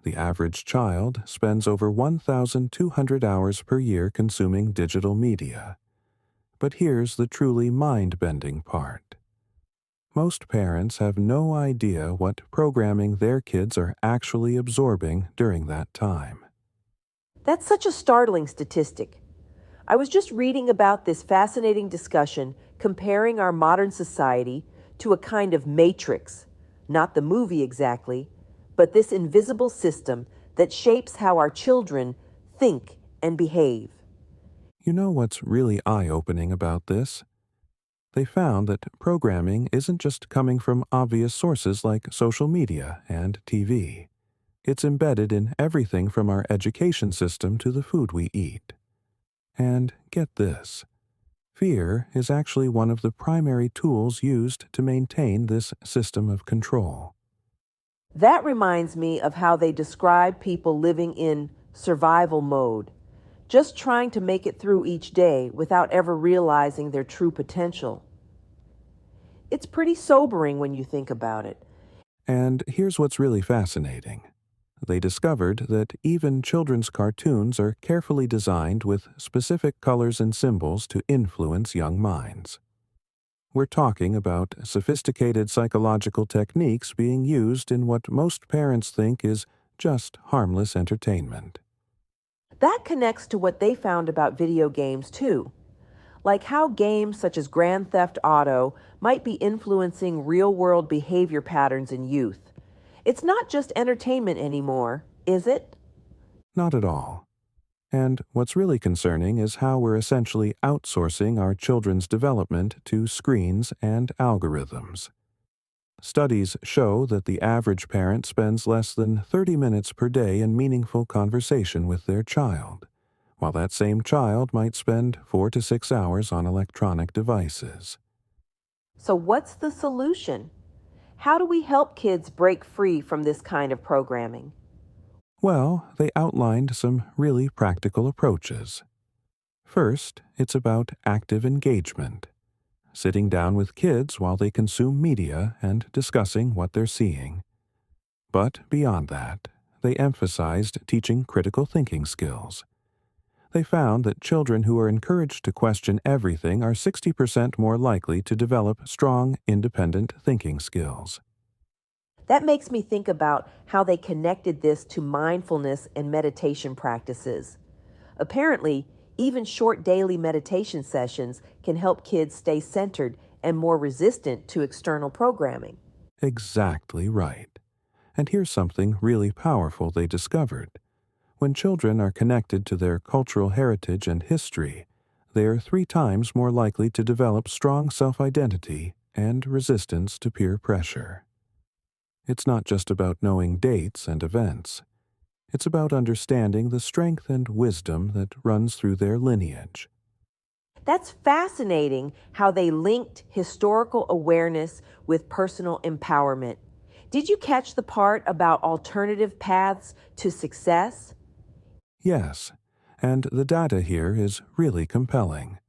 The average child spends over 1,200 hours per year consuming digital media. But here's the truly mind-bending part. Most parents have no idea what programming their kids are actually absorbing during that time. That's such a startling statistic. I was just reading about this fascinating discussion comparing our modern society to a kind of matrix, not the movie exactly, but this invisible system that shapes how our children think and behave. You know what's really eye-opening about this? They found that programming isn't just coming from obvious sources like social media and TV. It's embedded in everything from our education system to the food we eat. And get this, fear is actually one of the primary tools used to maintain this system of control. That reminds me of how they describe people living in survival mode, just trying to make it through each day without ever realizing their true potential. It's pretty sobering when you think about it. And here's what's really fascinating. They discovered that even children's cartoons are carefully designed with specific colors and symbols to influence young minds. We're talking about sophisticated psychological techniques being used in what most parents think is just harmless entertainment. That connects to what they found about video games, too. Like how games such as Grand Theft Auto might be influencing real world behavior patterns in youth. It's not just entertainment anymore, is it? Not at all. And what's really concerning is how we're essentially outsourcing our children's development to screens and algorithms. Studies show that the average parent spends less than 30 minutes per day in meaningful conversation with their child, while that same child might spend 4 to 6 hours on electronic devices. So, what's the solution? How do we help kids break free from this kind of programming? Well, they outlined some really practical approaches. First, it's about active engagement, sitting down with kids while they consume media and discussing what they're seeing. But beyond that, they emphasized teaching critical thinking skills. They found that children who are encouraged to question everything are 60% more likely to develop strong, independent thinking skills. That makes me think about how they connected this to mindfulness and meditation practices. Apparently, even short daily meditation sessions can help kids stay centered and more resistant to external programming. Exactly right. And here's something really powerful they discovered. When children are connected to their cultural heritage and history, they are 3 times more likely to develop strong self-identity and resistance to peer pressure. It's not just about knowing dates and events. It's about understanding the strength and wisdom that runs through their lineage. That's fascinating how they linked historical awareness with personal empowerment. Did you catch the part about alternative paths to success? Yes, and the data here is really compelling.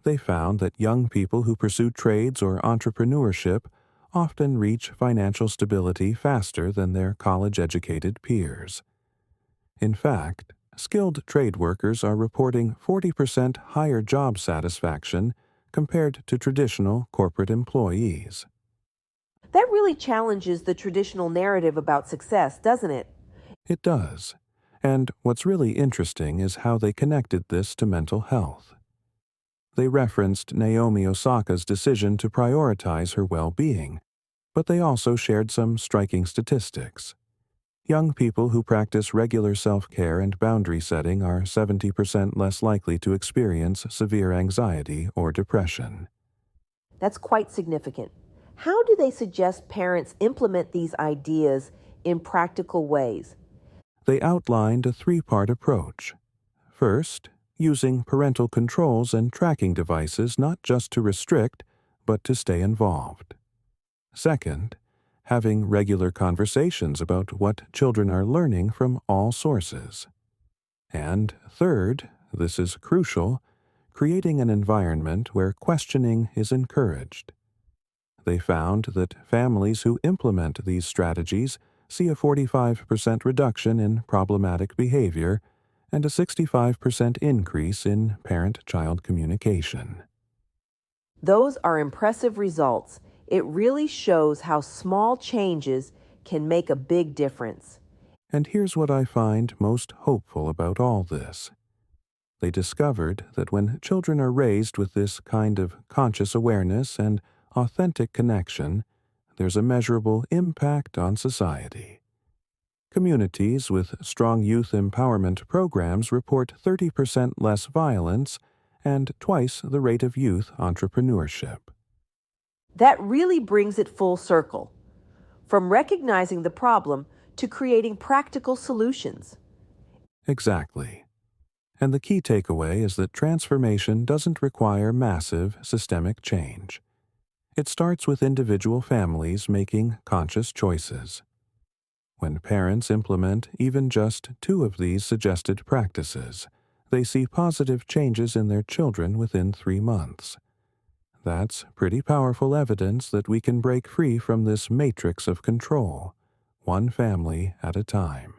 They found that young people who pursue trades or entrepreneurship often reach financial stability faster than their college-educated peers. In fact, skilled trade workers are reporting 40% higher job satisfaction compared to traditional corporate employees. That really challenges the traditional narrative about success, doesn't it? It does. And what's really interesting is how they connected this to mental health. They referenced Naomi Osaka's decision to prioritize her well-being, but they also shared some striking statistics. Young people who practice regular self-care and boundary setting are 70% less likely to experience severe anxiety or depression. That's quite significant. How do they suggest parents implement these ideas in practical ways? They outlined a 3-part approach. First, using parental controls and tracking devices not just to restrict, but to stay involved. Second, having regular conversations about what children are learning from all sources. And third, this is crucial, creating an environment where questioning is encouraged. They found that families who implement these strategies see a 45% reduction in problematic behavior and a 65% increase in parent-child communication. Those are impressive results. It really shows how small changes can make a big difference. And here's what I find most hopeful about all this. They discovered that when children are raised with this kind of conscious awareness and authentic connection, there's a measurable impact on society. Communities with strong youth empowerment programs report 30% less violence and twice the rate of youth entrepreneurship. That really brings it full circle, from recognizing the problem to creating practical solutions. Exactly. And the key takeaway is that transformation doesn't require massive systemic change. It starts with individual families making conscious choices. When parents implement even just 2 of these suggested practices, they see positive changes in their children within 3 months. That's pretty powerful evidence that we can break free from this matrix of control, one family at a time.